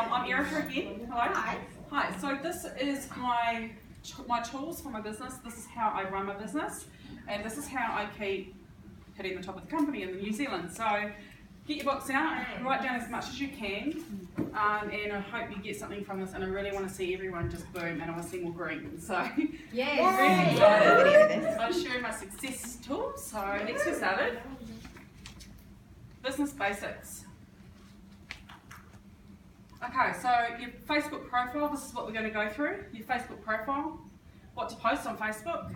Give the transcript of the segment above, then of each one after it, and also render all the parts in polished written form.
I'm Erica again. Hello. Hi. Hi. So this is my tools for my business. This is how I run my business, and this is how I keep hitting the top of the company in New Zealand. So get your books out, write down as much as you can, and I hope you get something from this. And I really want to see everyone just boom, and I want to see more green. So really excited. I'm sharing my success tools. So let's get started. Business basics. Okay, so your Facebook profile, this is what we're going to go through. Your Facebook profile, what to post on Facebook,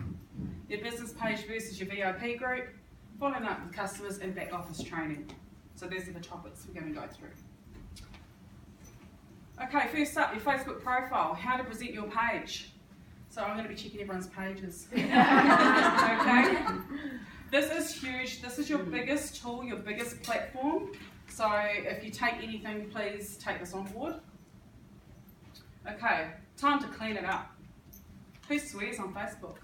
your business page versus your VIP group, following up with customers, and back office training. So these are the topics we're going to go through. Okay, first up, your Facebook profile, how to present your page. So I'm going to be checking everyone's pages. Okay? This is huge. This is your biggest tool, your biggest platform. So if you take anything, please take this on board. Okay, time to clean it up. Who swears on Facebook?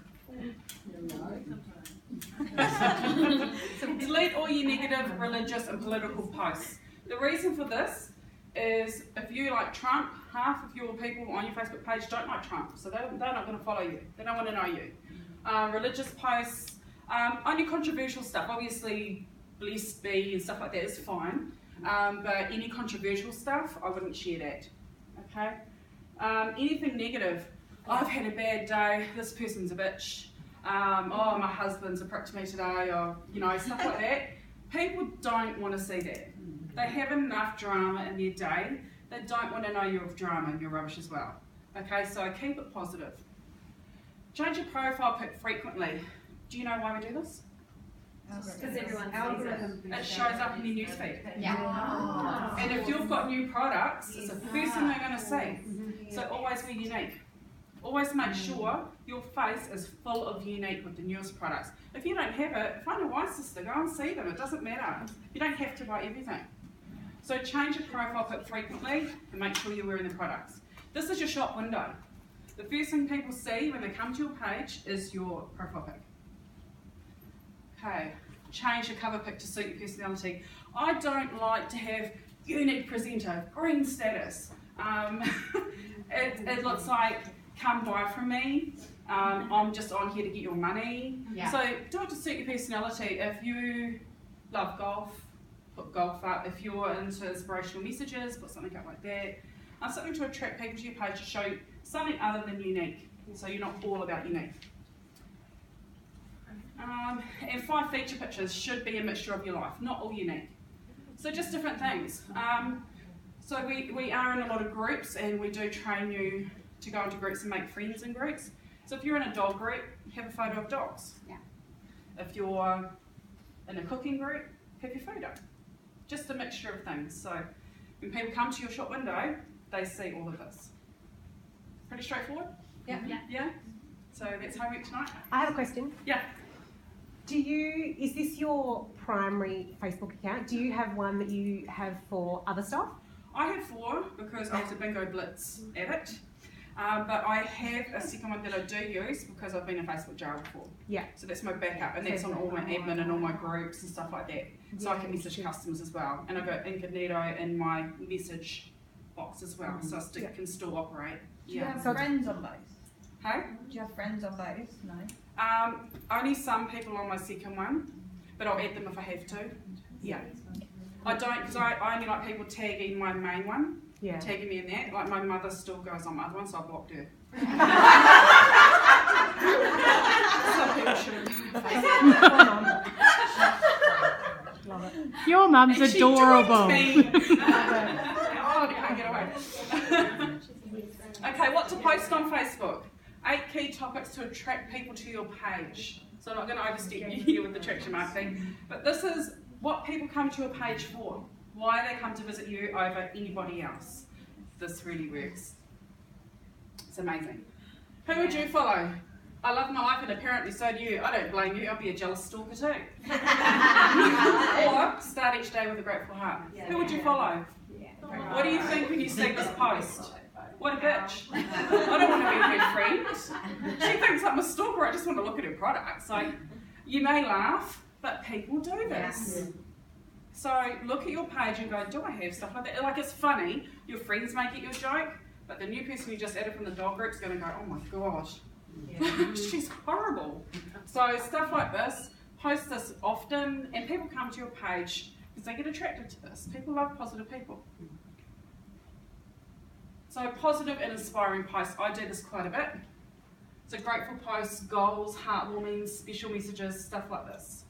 Delete all your negative, religious and political posts. The reason for this is if you like Trump, half of your people on your Facebook page don't like Trump, so they're not going to follow you. They don't want to know you. Religious posts, only controversial stuff, obviously blessed be and stuff like that is fine, but any controversial stuff, I wouldn't share that. Okay. Anything negative, I've had a bad day, this person's a bitch, oh my husband's a prick to me today, or stuff like that. People don't want to see that. They have enough drama in their day. They don't want to know you're drama and you're rubbish as well. Okay, so keep it positive. Change your profile pic frequently. Do you know why we do this? Because everyone sees it. It shows up in your newsfeed. Yeah. And if you've got new products, it's the first thing they're going to see. So always be unique. Always make sure your face is full of Younique with the newest products. If you don't have it, find a wise sister, go and see them. It doesn't matter. You don't have to buy everything. So change your profile pic frequently and make sure you're wearing the products. This is your shop window. The first thing people see when they come to your page is your profile pic. Okay, change your cover pic to suit your personality. I don't like to have Younique presenter, green status. It looks like, come buy from me, I'm just on here to get your money. Yeah. So do it to suit your personality. If you love golf, put golf up. If you're into inspirational messages, put something up like that. Something to attract people to your page to show something other than Younique. So you're not all about Younique. And 5 feature pictures should be a mixture of your life, not all Younique. So just different things. So we are in a lot of groups, and we do train you to go into groups and make friends in groups. So if you're in a dog group, have a photo of dogs. Yeah. If you're in a cooking group, have your photo. Just a mixture of things. So when people come to your shop window, they see all of this. Pretty straightforward? Yeah. Yeah? So that's homework tonight. I have a question. Yeah. Is this your primary Facebook account? Do you have one that you have for other stuff? I have 4 because I was a bingo blitz addict. But I have a second one that I do use because I've been in Facebook jail before. Yeah. So that's my backup, and that's on all my admin and all my groups and stuff like that. So I can message customers as well. And I've got incognito in my message box as well, so I can still operate. Do you have friends on both? Hey? Do you have friends on both? No. Only some people on my second one, but I'll add them if I have to. Yeah. I don't, because I only like people tagging my main one. Yeah. Tagging me in that. Like my mother still goes on my other one, so I blocked her. Some people shouldn't. Love it. Your mum's and adorable. She oh, I can't get away. Okay, what to post on Facebook? 8 key topics to attract people to your page. So I'm not going to overstep you here with the attraction marketing, but this is what people come to your page for. Why they come to visit you over anybody else. This really works. It's amazing. Who would you follow? I love my life, and apparently so do you. I don't blame you. I'll be a jealous stalker too. Or start each day with a grateful heart. Who would you follow? What do you think when you see this post? What a bitch. I don't want to be her friend. She thinks I'm a stalker. I just want to look at her products. Like, you may laugh, but people do this. So look at your page and go, do I have stuff like that? Like, it's funny, your friends may get your joke, but the new person you just added from the dog group is going to go, oh my gosh, she's horrible. So stuff like this, post this often, and people come to your page because they get attracted to this. People love positive people. So positive and inspiring posts, I do this quite a bit. So grateful posts, goals, heartwarming, special messages, stuff like this.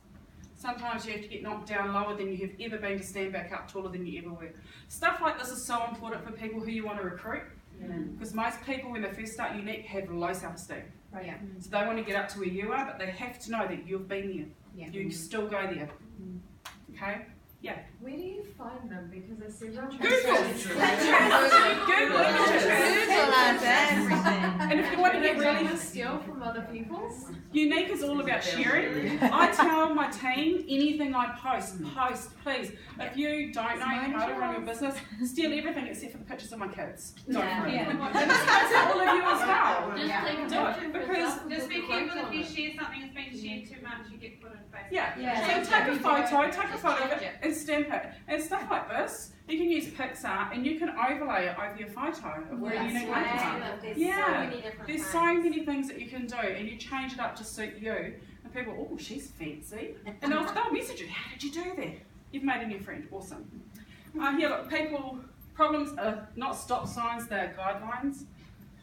Sometimes you have to get knocked down lower than you have ever been to stand back up taller than you ever were. Stuff like this is so important for people who you want to recruit. Because most people, when they first start Younique, have low self-esteem. Right. Yeah. So they want to get up to where you are, but they have to know that you've been there. Yeah. You still go there. Okay? Yeah. Where do you find them? Because I see them. Google images. And if you want to get really steal from other people's, Younique is all about sharing. I tell my team, anything I post, please. If you don't know how to run your business, steal everything except for the pictures of my kids. Go for it. And this goes to all of you as well. Do it, because just be careful if you share something that's been shared too much, you get put on Facebook. So take a photo of it and stamp it. And stuff like this, you can use Pixar and you can overlay it over your photo of where you need There's so many things that you can do, and you change it up to suit you. And people, oh, she's fancy. And they'll message you, how did you do that? You've made a new friend, awesome. Here, look, problems are not stop signs, they're guidelines.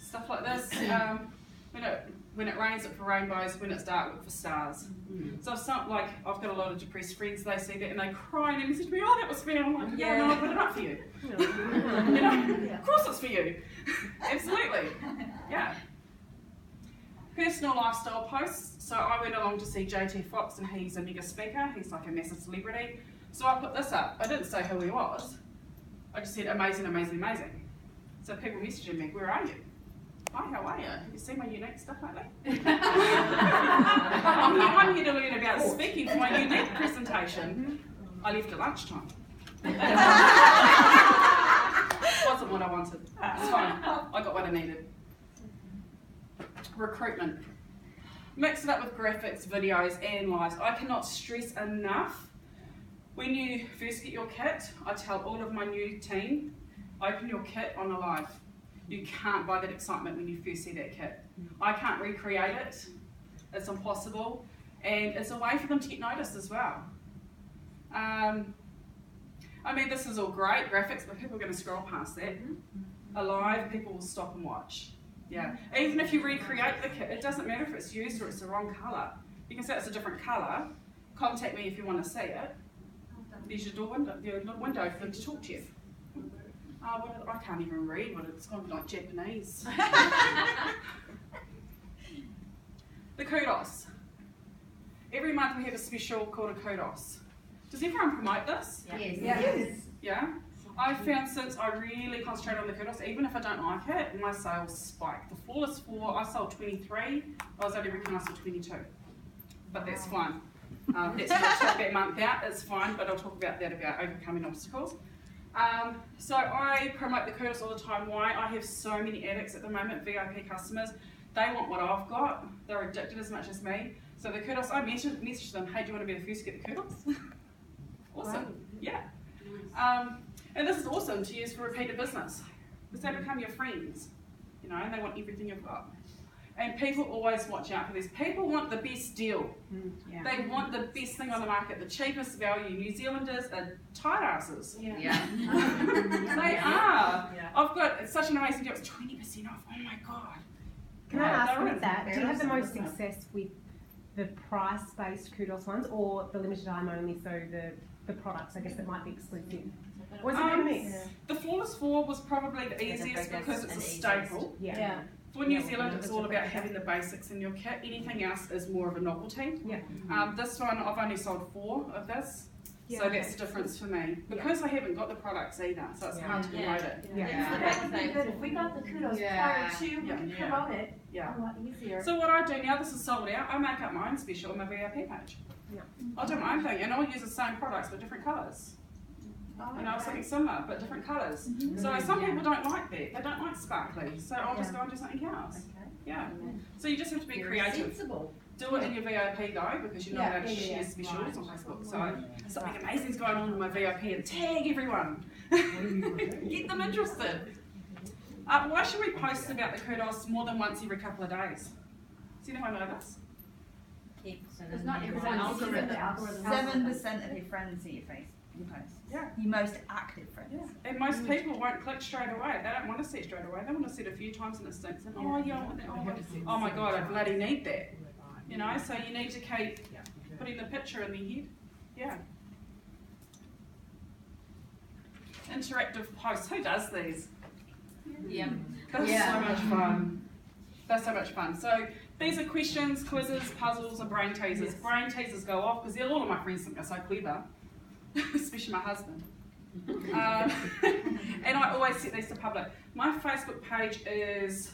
Stuff like this. When it rains, look for rainbows. When it's dark, look for stars. So if I've got a lot of depressed friends, they see that and they cry and they message me, oh, that was fair. I'm like, yeah, no, I put it up for you. Of course it's for you. Absolutely. Yeah. Personal lifestyle posts. So I went along to see JT Fox, and he's a mega speaker. He's like a massive celebrity. So I put this up. I didn't say who he was. I just said amazing, amazing, amazing. So people messaging me, where are you? Hi, how are you? Have you seen my Younique stuff lately? I'm here to learn about speaking for my Younique presentation. I left at lunchtime. Wasn't what I wanted. It's fine. I got what I needed. Recruitment. Mix it up with graphics, videos, and lives. I cannot stress enough. When you first get your kit, I tell all of my new team, open your kit on a live. You can't buy that excitement when you first see that kit. I can't recreate it. It's impossible. And it's a way for them to get noticed as well. I mean, this is all great graphics, but people are going to scroll past that. Alive, people will stop and watch. Yeah. Even if you recreate the kit, it doesn't matter if it's used or it's the wrong colour. You can say it's a different colour. Contact me if you want to see it. There's your little window for them to talk to you. I can't even read what it's going to be like Japanese. The kudos. Every month we have a special called a kudos. Does everyone promote this? Yes. Yeah? I found since I really concentrate on the kudos, even if I don't like it, my sales spike. The Flawless 4, I sold 23. I was only reckon I sold 22. But that's fine. Let's not talk that month out, it's fine, but I'll talk about that, about overcoming obstacles. So I promote the kudos all the time. Why? I have so many addicts at the moment, VIP customers. They want what I've got. They're addicted as much as me. So the kudos, I message them, hey, do you want to be the first to get the kudos? Awesome. Right. Yeah. And this is awesome to use for repeated business. Because they become your friends, and they want everything you've got. And people always watch out for this. People want the best deal. They want the best thing on the market, the cheapest value. New Zealanders are tight asses. They are. I've got such an amazing deal. It's 20% off. Oh my God. Can I ask with that, do you have the most success with the price-based kudos ones or the limited time only, so the products, I guess, that might be exclusive? Or is it a mix? The Flawless 4 was probably the easiest because it's a staple. For New Zealand, it's all about having the basics in your kit. Anything else is more of a novelty. This one, I've only sold 4 of this. So that's the difference for me. Because I haven't got the products either, so it's hard to promote it. But if we got the kudos prior to, we can promote it a lot easier. So what I do now, this is sold out, I make up my own special on my VIP page. I'll do my own thing, and I'll use the same products but different colours. Something similar, but different colours. So some people don't like that. They don't like sparkly. So I'll just go and do something else. So you just have to be creative. Sensible. Do it in your VIP though, because you're not allowed to share specials on Facebook. So something amazing's going on in my VIP and tag everyone. Get them interested. Why should we post about the kudos more than once every couple of days? Does anyone know this? Because not everyone sees it. 7% of your friends see your posts. Yeah. Your most active friends. Yeah. And most people won't click straight away. They don't want to see it straight away. They want to see it a few times and it stinks. And oh yeah, I want that. Oh my god, I bloody need that. You know, so you need to keep putting the picture in their head. Yeah. Interactive posts. Who does these? Yeah. That's so much fun. That's so much fun. So these are questions, quizzes, puzzles, and brain teasers. Brain teasers go off because all of my friends think they're so clever, especially my husband. And I always set these to public. My Facebook page is,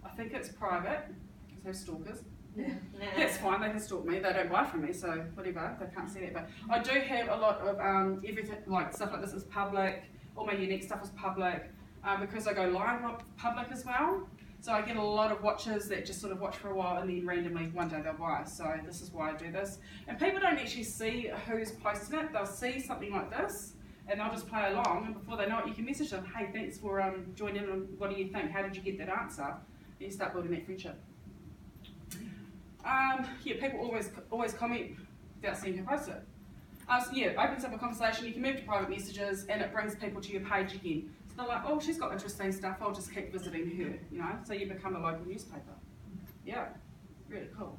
I think it's private, because they're stalkers. That's fine, they can stalk me, they don't buy from me, so whatever, they can't see that. But I do have a lot of everything, like stuff like this is public, all my Younique stuff is public, because I go live public as well. So I get a lot of watchers that just sort of watch for a while and then randomly one day they'll buy. So this is why I do this. And people don't actually see who's posting it, they'll see something like this and they'll just play along, and before they know it you can message them, hey, thanks for joining in, what do you think, how did you get that answer? And you start building that friendship. Yeah, people always comment without seeing who posted it. So yeah, it opens up a conversation, you can move to private messages and it brings people to your page again. So they're like, oh, she's got interesting stuff, I'll just keep visiting her, you know, so you become a local newspaper. Yeah, really cool.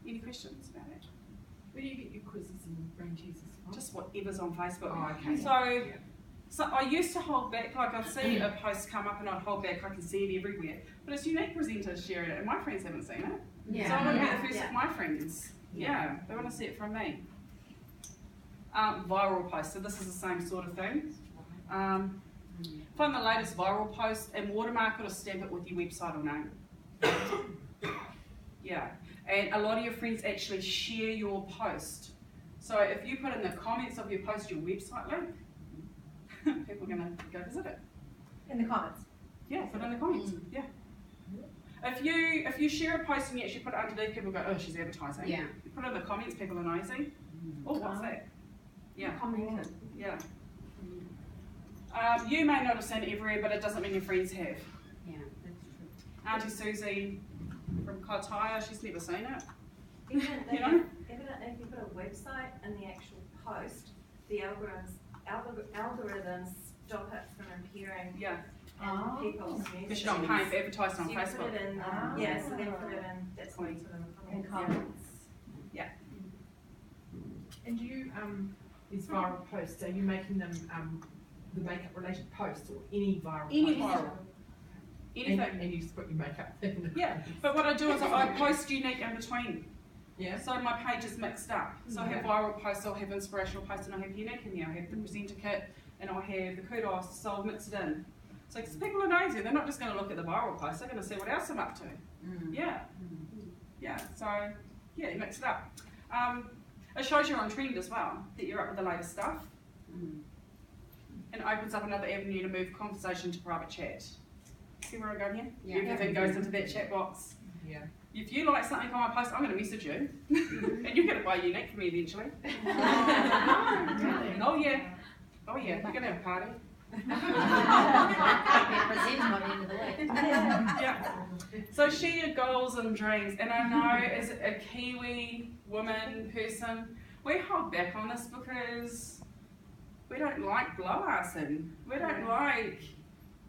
Any questions about it? Where do you get your quizzes and brain teasers from? Just whatever's on Facebook. Oh, okay. So I used to hold back, like I'd see a post come up and I'd hold back, I can see it everywhere. But it's Younique presenters sharing it and my friends haven't seen it. Yeah. So I want to be the first of my friends. Yeah, they want to see it from me. Viral posts, so this is the same sort of thing. Find the latest viral post and watermark it or stamp it with your website or name. Yeah, and a lot of your friends actually share your post. So if you put in the comments of your post your website link, people are going to go visit it. In the comments. Yeah, put it in the comments. Yeah. If you share a post and you actually put it underneath, people go, oh, she's advertising. Yeah. You put it in the comments, people are nosy. Oh, what's that? Yeah. Commented. Yeah. You may not have seen it everywhere, but it doesn't mean your friends have. Yeah, that's true. Auntie Susie from Kaitaia, she's never seen it. Even You know? if you put a website in the actual post, the algorithms stop it from appearing Yeah. in people's news. Because you're not paying for advertising on So you Facebook. put it in, yeah, so then put it in, that's what you put in the comments. Yeah. And you, these viral posts, are you making them the makeup related posts or any viral Any post? viral. Anything. And you just put your makeup in. Yeah, but what I do is I post Younique in between. Yeah. So my page is mixed up. So I have viral posts, I'll have inspirational posts, and I'll have Younique in there. I'll have the presenter kit, and I'll have the kudos, so I'll mix it in. So because people are nosy, they're not just going to look at the viral post, they're going to see what else I'm up to. Yeah. Yeah, so yeah, you mix it up. It shows you're on trend as well, that you're up with the latest stuff. And opens up another avenue to move conversation to private chat. See where I'm going here? Yeah. Everything goes into that chat box. Yeah. If you like something on my post, I'm going to message you. And you're going to buy Younique from me eventually. Oh yeah. Oh yeah, you're going to have a party. Yeah. So share your goals and dreams. And I know as a Kiwi woman person, we hold back on this because we don't like blow-assing. We don't like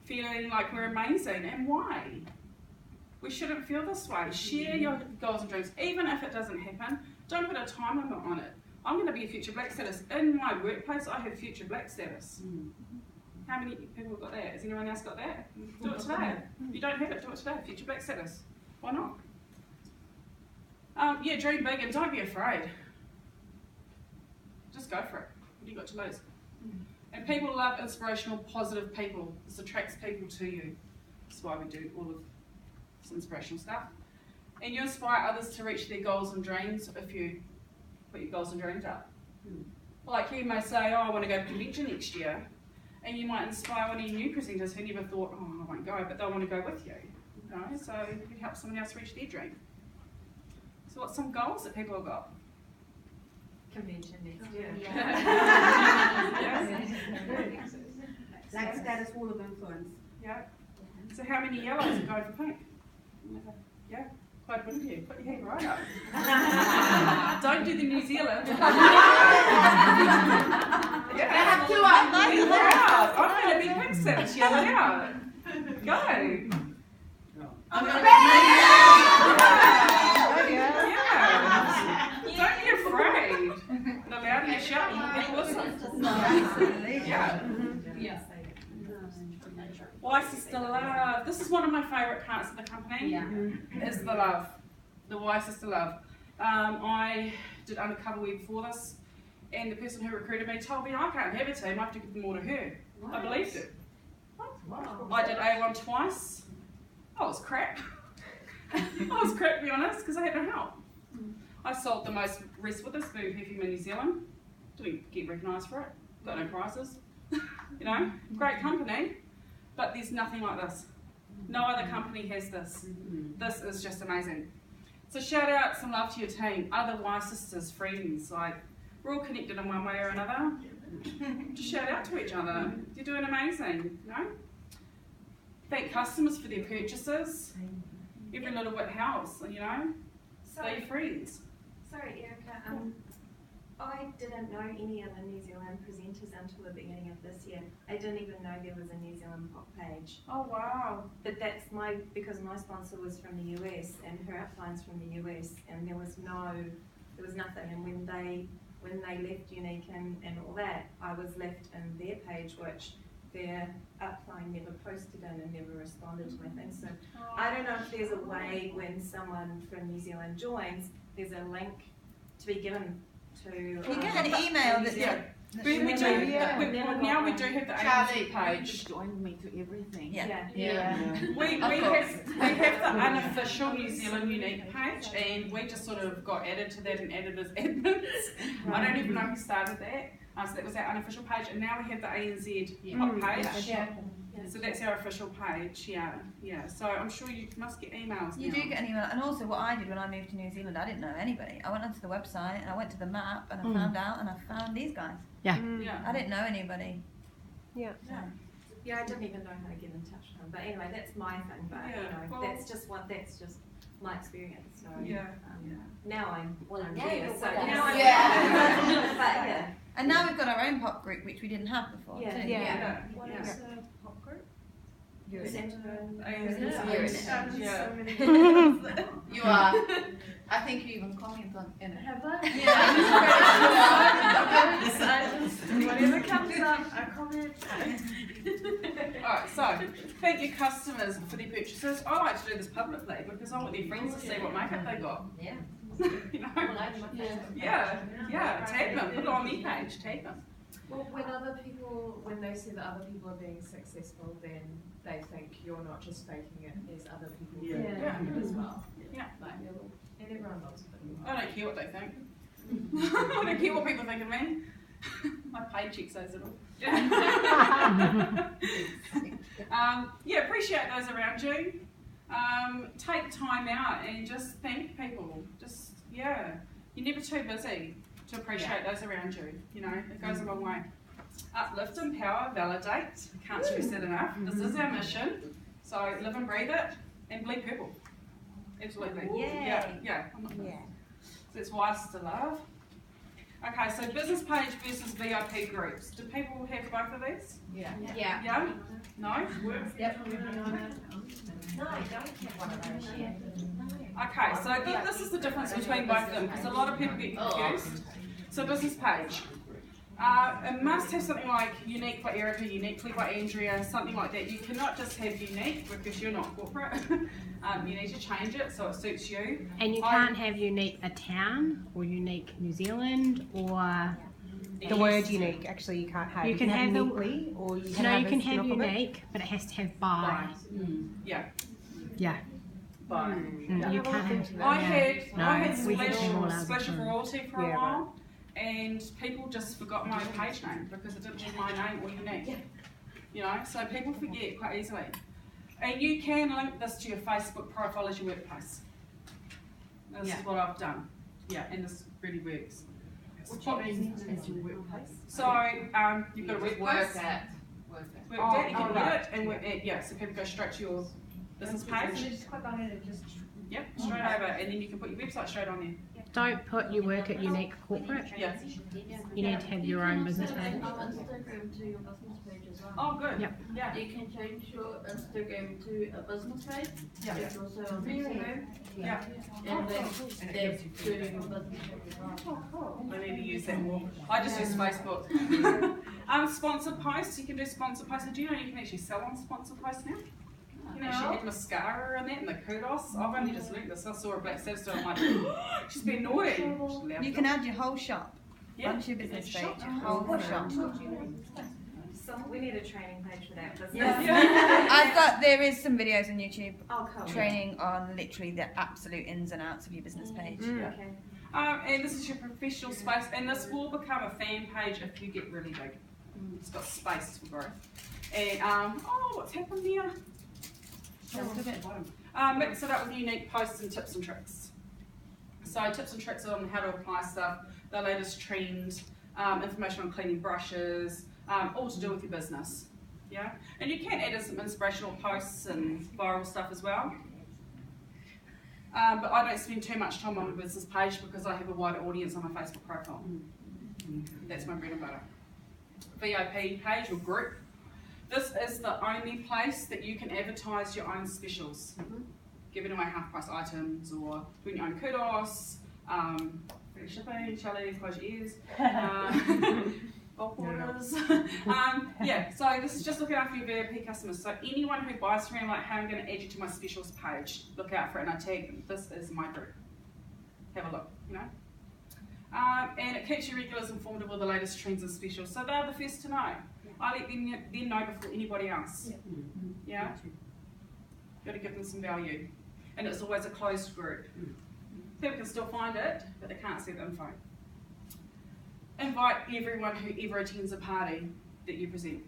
feeling like we're amazing. And why? We shouldn't feel this way. Share your goals and dreams. Even if it doesn't happen, don't put a time limit on it. I'm going to be a future black status. In my workplace, I have future black status. How many people have got that? Has anyone else got that? Do it today. If you don't have it, do it today. Future black status. Why not? Yeah, dream big and don't be afraid. Just go for it. What do you got to lose? And people love inspirational, positive people. This attracts people to you. That's why we do all of this inspirational stuff. And you inspire others to reach their goals and dreams if you put your goals and dreams up. Like you may say, oh, I want to go to convention next year. And you might inspire one of your new presenters who never thought, oh, I won't go, but they'll want to go with you. You know? So you help someone else reach their dream. So what's some goals that people have got? Convention next year. Like status wall of influence. Yeah. So how many yellows are going for pink? Yeah. Quite a bit of you. Put your hand right up. Don't do the New Zealand. Yeah. have to I'm going to be pink since. Yell it out. Go. I'm going to be Don't be afraid. The louder you shout, the people listen. Yeah. Yes. Why Sister Love? This is one of my favourite parts of the company. Is the love. The Why Sister Love. I did undercover web before this, and the person who recruited me told me I can't have a team, I have to give them all to her. What? I believed it. Wow. I did A1 twice. I was crap. I was crap, to be honest, because I had no help. I sold the most Rest With Us food perfume in New Zealand. Didn't get recognised for it. Got no prizes. You know, great company, but there's nothing like this. No other company has this. This is just amazing. So shout out, some love to your team, other Y sisters, friends, like we're all connected in one way or another. Just shout out to each other. You're doing amazing, you know? Thank customers for their purchases. Every little bit helps, you know? They're your friends. Sorry, Erica. I didn't know any of the New Zealand presenters until the beginning of this year. I didn't even know there was a New Zealand pop page. Oh wow! But that's because my sponsor was from the US and her upline's from the US, and there was nothing. And when they left Younique and all that, I was left in their page, which their upline never posted in and never responded to my thing. So I don't know if there's a way when someone from New Zealand joins, there's a link to be given to. You get an email that now we do have the agency page. Joined me to everything. We have the unofficial New Zealand Younique page, and we just sort of got added to that and added as admins. I don't even know who started that. So that was our unofficial page, and now we have the ANZ pop page. So that's our official page, So I'm sure you must get emails You do get an email, and also what I did when I moved to New Zealand, I didn't know anybody. I went onto the website, and I went to the map, and I found out, and I found these guys. I didn't know anybody. I didn't even know how to get in touch with them. But anyway, that's my thing. But that's just my experience. So now I'm here. So now I'm And now we've got our own pop group, which we didn't have before. What is the pop group? You are. I think you even comment on in it. Have I? Whatever comes up, I comment. Alright, so thank your customers for their purchases. I like to do this publicly because I want their friends to see what makeup they got. You know? Tag them, put it on their page, tag them. Well, when they see that other people are being successful, then they think you're not just faking it, there's other people doing it as well. And everyone loves it. I don't care what they think. I don't care what people think of me. My paycheck says it all. Appreciate those around you. Take time out and just thank people. You're never too busy to appreciate those around you. You know, it goes a long way. Uplift, empower, validate. Can't stress that enough. This is our mission. So live and breathe it and bleed purple. Absolutely. So it's Why Sister Love. Okay, so business page versus VIP groups. Do people have both of these? Yeah. No? Yep. No, I don't have one of those yet. Okay, so this is the difference between both of them, because a lot of people get confused. So business page. It must have something like Younique by Erica, Uniquely by Andrea, something like that. You cannot just have Younique because you're not corporate. You need to change it so it suits you. And you can't have Younique a town or Younique New Zealand or the word unique. Actually, you can't have. You can have uniquely, or you can have. No, you can have unique, but it has to have by. Yeah. By. You can't have. I had Splash of Royalty for a while. And people just forgot my page name because it didn't have my name or Younique. You know, so people forget quite easily. And you can link this to your Facebook profile as your workplace. This is what I've done. Yeah, and this really works. What do you mean as your workplace? So you've got a workplace. Work at. Work at, you can edit and work at, yeah, so people go straight to your business page. So just click on it and just. Yep, straight over, and then you can put your website straight on there. Don't put you work at Younique corporate. Yeah. You need to have your own business page. Instagram to your business page as well. Oh, good. Yep. Yeah. You can change your Instagram to a business page. Yeah. It's also on Instagram. Yeah. And then that's to your business page as well. Oh, cool. I need to use that more. I just use Facebook. Sponsored posts. You can do sponsored posts. Do you know you can actually sell on sponsored posts now? You can actually add mascara and that and the kudos. I've only just learned this. I saw a black sister and I'm like, she's been naughty. You can add your whole shop. Yeah. Onto your business page, Shop. your whole shop. So we need a training page for that business. Yeah. There is some videos on YouTube Oh, cool. training on literally the absolute ins and outs of your business page. Okay. And this is your professional space, and this will become a fan page if you get really big. It's got space for growth. And oh, what's happened here? Mix it up with Younique posts and tips and tricks. So tips and tricks on how to apply stuff, the latest trend, information on cleaning brushes, all to do with your business. Yeah, and you can add in some inspirational posts and viral stuff as well. But I don't spend too much time on my business page because I have a wider audience on my Facebook profile. That's my bread and butter. VIP page or group. This is the only place that you can advertise your own specials. Giving away half price items or doing your own kudos, free shipping, Charlie, close your ears, bulk orders. Yeah, so this is just looking after your VIP customers. So anyone who buys from me, like, hey, I'm going to add you to my specials page, look out for it, and I tag them. This is my group. Have a look, you know. And it keeps your regulars informed of all the latest trends and specials, so they're the first to know. I let them know before anybody else. Yeah? Got to give them some value. And it's always a closed group. People can still find it, but they can't see the info. Invite everyone who ever attends a party that you present,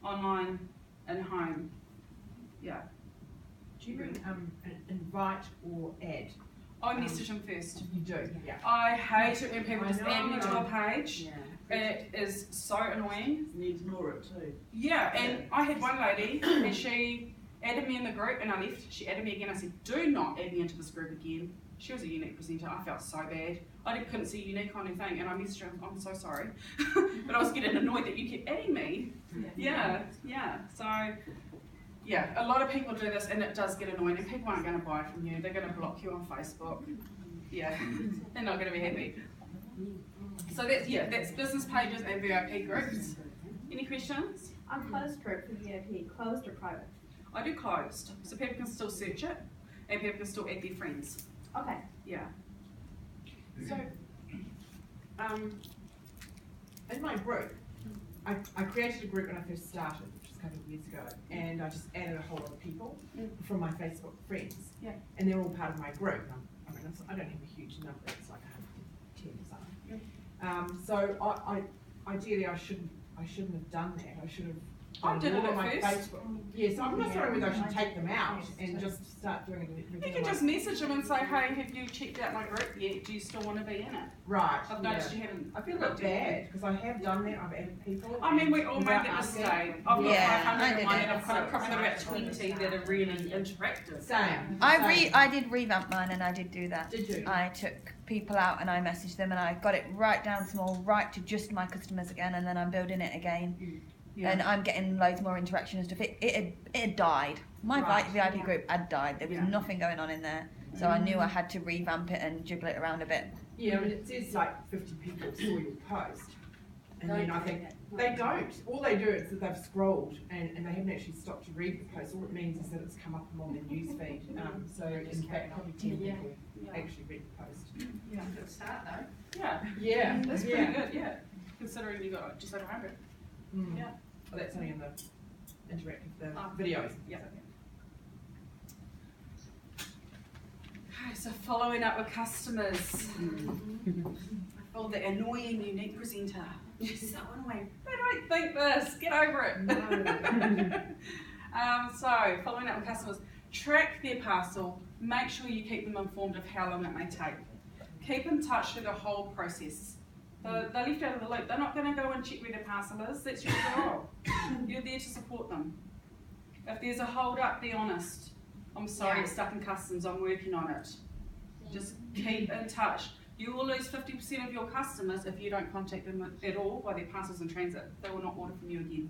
online and home. Yeah. Do you invite or add? I message them first. You do, yeah. I hate it when people just add me to a page. Yeah. It is so annoying. You ignore it too. Yeah, and I had one lady and she added me in the group and I left. She added me again. I said, do not add me into this group again. She was a Younique presenter. I felt so bad. I couldn't see Younique on anything and I messaged her, I'm so sorry. But I was getting annoyed that you kept adding me. Yeah. So, yeah, a lot of people do this and it does get annoying and people aren't going to buy from you. They're going to block you on Facebook. Yeah, they're not going to be happy. So that's business pages and VIP groups. Any questions? On closed group for VIP, closed or private? I do closed, so people can still search it and people can still add their friends. Okay. Yeah. So, in my group, I created a group when I first started, which was a couple of years ago, and I just added a whole lot of people from my Facebook friends. Yeah. And they're all part of my group. I don't have a huge number, it's like 110 or something. So ideally I shouldn't have done that. I should have I did it on at my first. Facebook. Yes, I'm not sorry whether I should take them out and just start doing it. You can just message them and say, hey, have you checked out my group yet? Do you still want to be in it? Right. I've noticed you haven't. I feel a bit bad because I have done that. I've added people. I mean, we all made that mistake. I've got 501 and I've Yeah, probably got about 20 that are really interactive. Same. I did revamp mine and I did do that. Did you? I took people out and I messaged them and I got it right down small, right to just my customers again, and then I'm building it again. Yeah. And I'm getting loads more interaction and stuff. It had died. My Right. VIP group had died. There was nothing going on in there. So I knew I had to revamp it and jiggle it around a bit. Yeah, but it says like 50 people saw your post. And then I think they don't. All they do is that they've scrolled and they haven't actually stopped to read the post. All it means is that it's come up on their newsfeed. So in fact, probably 10 people actually read the post. Yeah, good start though. Yeah. Yeah. That's pretty good, yeah. Considering you got just over 100. Mm. Yeah. Well, that's only in the interactive, the videos. Yeah. Okay, so following up with customers. Oh, the annoying Younique presenter. She's so annoying. They don't think this. Get over it. So, following up with customers. track their parcel, make sure you keep them informed of how long it may take. Keep in touch through the whole process. They're left out of the loop. They're not going to go and check where their parcel is. That's your role. You're there to support them. If there's a hold up, be honest. I'm sorry, it's stuck in customs, I'm working on it. Just keep in touch. You will lose 50% of your customers if you don't contact them at all while their parcel's in transit. They will not order from you again.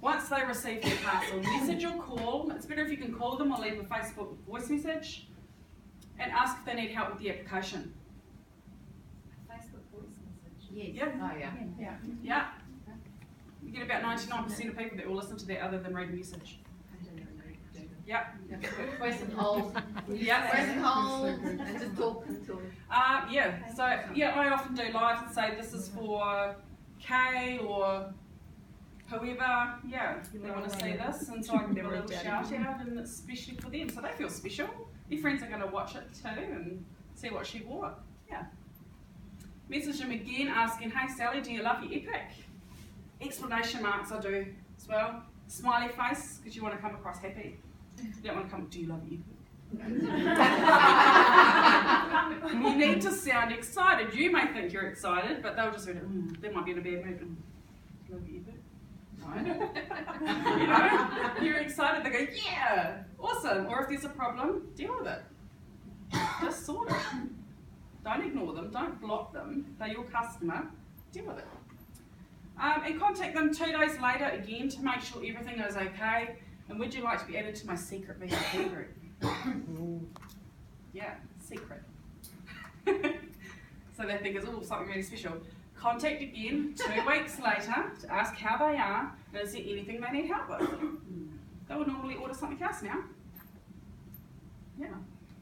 Once they receive their parcel, message or call. It's better if you can call them or leave a Facebook voice message and ask if they need help with the application. Facebook voice message. Yes. Yeah. Oh yeah. Yeah. You get about 99% of people that will listen to that other than read a message. Yeah. Where's the hold? Yeah. Where's the hold? And just talk until. Yeah. So I often do live and say this is for Kay or whoever. Yeah, they want to see this, and so I can give a little shout out, and it's especially for them, so they feel special. Their friends are going to watch it too and see what she wore. Yeah. Message them again, asking, "Hey Sally, do you love your epic?" Explanation marks I do as well. Smiley face because you want to come across happy. You don't want to come, "Do you love your epic?" You need to sound excited. You may think you're excited, but they'll just go, they might be in a bad mood. Love your epic? No. You know, you're excited. They go, "Yeah, awesome." Or if there's a problem, deal with it. Just sort it. Don't ignore them. Don't block them. They're your customer. Deal with it. And contact them 2 days later again to make sure everything is okay. And would you like to be added to my secret VIP group? Yeah, secret. So they think it's something really special. Contact again 2 weeks later to ask how they are and is there anything they need help with. They will normally order something else now. Yeah,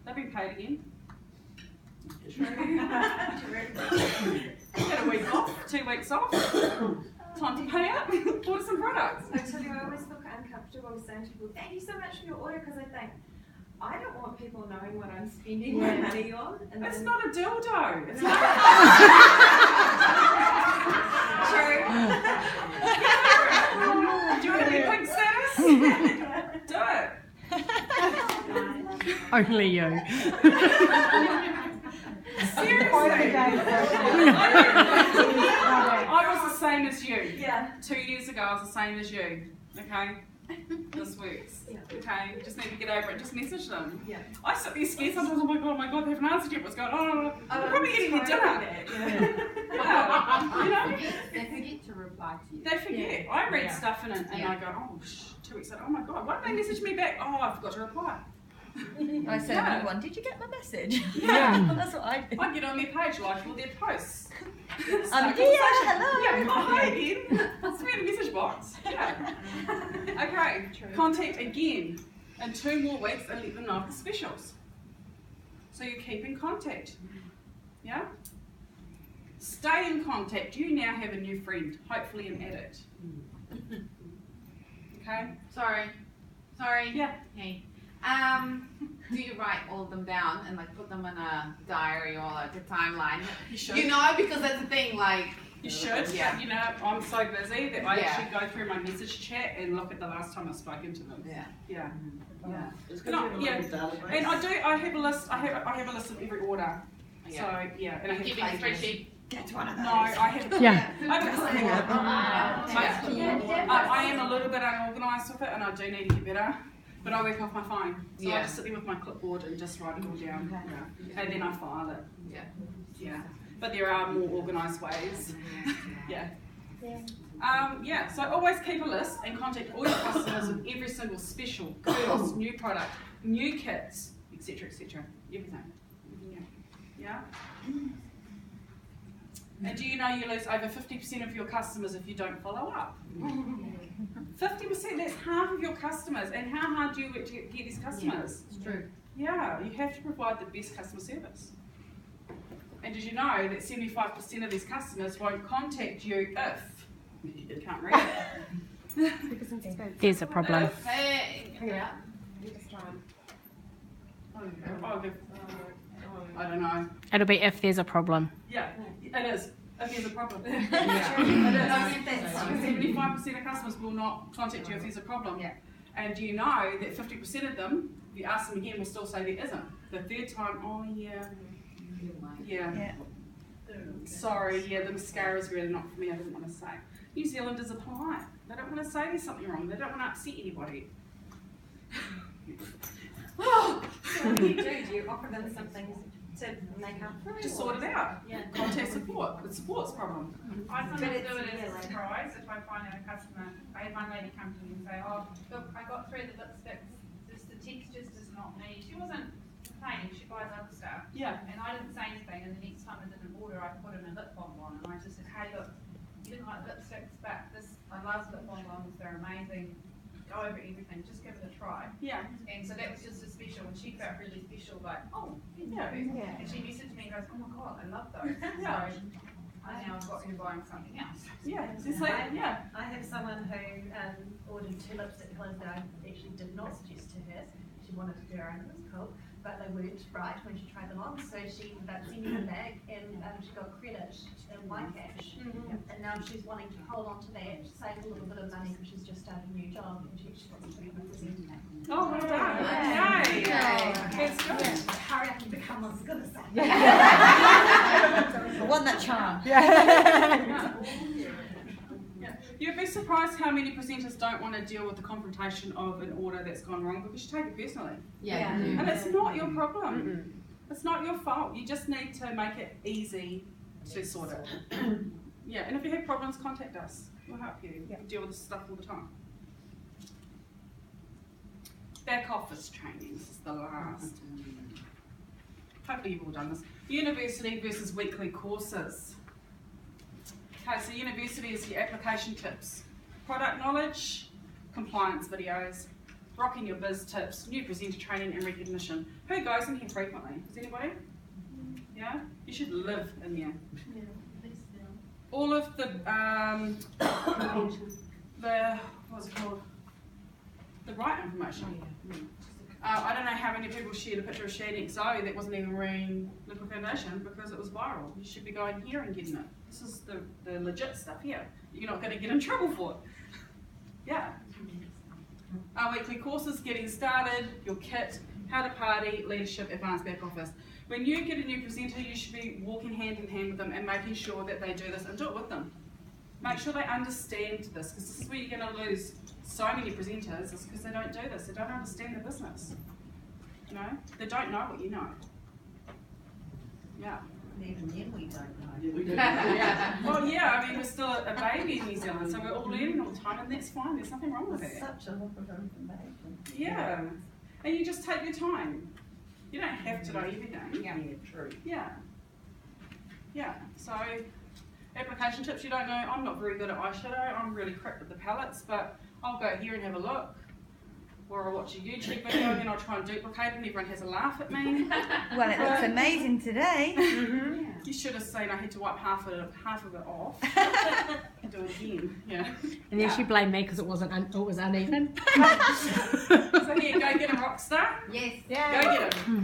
they've been paid again. Get a week off, 2 weeks off. Time to pay up, order some products. I tell you, I always feel uncomfortable saying to people, "Thank you so much for your order," because I think, I don't want people knowing what I'm spending my money on. And it's then... not a dildo. It's not True. Do you want to be pink status? Do it. Only you. Seriously. I was the same as you. Yeah. 2 years ago, I was the same as you. Okay? This works. Yeah. Okay? You just need to get over it. Just message them. Yeah. I sit there scared sometimes. Oh my god, they haven't answered yet. What's going on? I'm probably eating their dinner. Yeah. You know? They forget to reply to you. They forget. I read stuff in it and I go, oh, 2 weeks later, oh my god, why did they message me back? Oh, I forgot to reply. I said to everyone, "Did you get my message?" Yeah. That's what I do. I get on their page, like all their posts. I'm here, hello. Yeah, oh, hi again. It's me in the message box. Yeah. Okay, contact again in 2 more weeks and let them know of the specials. So you keep in contact. Yeah? Stay in contact. You now have a new friend, hopefully an addict. Okay? Sorry. Yeah. Hey. Do you write all of them down and like put them in a diary or like a timeline? You should. You know, because that's the thing, like... You should, yeah. But you know, I'm so busy that I actually go through my message chat and look at the last time I've spoken to them. Yeah. Yeah. Yeah. It's And I have a list. I have a list of every order. Yeah. So yeah, and I have Keeping a pages. spreadsheet. Get one of those. No, I have. Yeah. I am a little bit unorganised with it, and I do need to get better. But I work off my phone, so I just sit there with my clipboard and just write it all down, and then I file it. Yeah. Yeah. But there are more organised ways. Yeah. So always keep a list and contact all your customers with every single special, kudos, new product, new kits, etc., etc. Everything. Yeah. And do you know you lose over 50% of your customers if you don't follow up? 50%, that's half of your customers. And how hard do you work to get these customers? It's true. Yeah, you have to provide the best customer service. And did you know that 75% of these customers won't contact you if you can't read it? There's a problem. Hey. I don't know. It'll be if there's a problem. Yeah, it is. If there's a problem. Yeah. It is. 75% of customers will not contact you if there's a problem. Yeah. And you know that 50% of them, if you ask them again, will still say there isn't. The third time, oh yeah. Sorry, the mascara is really not for me, I didn't want to say. New Zealanders are polite. They don't want to say there's something wrong. They don't want to upset anybody. So what do? Do you offer them something to make up for it? Just sort it out. Contact support. It's a support's problem. I sometimes do it as a surprise if I find out a customer. I had one lady come to me and say, oh, look, I got through the lipsticks, just the texture's just not me. She wasn't complaining, she buys other stuff. Yeah. And I didn't say anything, and the next time I did an order, I put in a lip balm on, and I just said, hey, look, you didn't like lipsticks, but I love lip balms, they're amazing. Go over everything, just give it a try. Yeah. And so that was just a special, and she felt really special, like, oh, thank you. Yeah. And she messaged me and goes, oh my god, I love those. Yeah. So I now I've got her buying something else. Yeah, it's like, I have someone who ordered 2 lipstick colours that I actually did not suggest to her. She wanted to do her own, it was cool, but they weren't right when she tried them on, so she ended up sending them back, and she got credit in cash. And now she's wanting to hold on to that, save a little bit of money because she's just started a new job, and she wants to be representing that. oh, well done. Yay. That's good. Hurry up and become as good as that. I want that charm. You'd be surprised how many presenters don't want to deal with the confrontation of an order that's gone wrong because you take it personally. And it's not your problem. It's not your fault. You just need to make it easy to sort it. And if you have problems, contact us. We'll help you. We deal with this stuff all the time. Back office training, this is the last. Hopefully you've all done this. University versus weekly courses. Okay, so university is your application tips, product knowledge, compliance videos, rocking your biz tips, new presenter training and recognition. Who goes in here frequently? Does anybody? Yeah? You should live in there. All of the what's it called? The right information. I don't know how many people shared a picture of Younique Zoe that wasn't even wearing liquid foundation because it was viral. You should be going here and getting it. This is the legit stuff here. You're not going to get in trouble for it. Our weekly courses, getting started, your kit, how to party, leadership, advanced back office. When you get a new presenter, you should be walking hand in hand with them and making sure that they do this and do it with them. Make sure they understand this, because this is where you're going to lose so many presenters, is because they don't do this. They don't understand the business. You know, they don't know what you know. Even then we don't know. Well, I mean, we're still a baby in New Zealand, so we're all learning all the time, and that's fine. There's nothing wrong with it. Such a lot of information. And you just take your time. You don't have to know everything. True. So, application tips, you don't know, I'm not very good at eyeshadow, I'm really crap with the palettes, but I'll go here and have a look. Or I'll watch a YouTube video and then I'll try and duplicate it and everyone has a laugh at me. Well, it looks amazing today. You should have seen I had to wipe half of it off and do it again. And then she blamed me because it was uneven. So here, go get him, Rockstar. Yes. Go get him.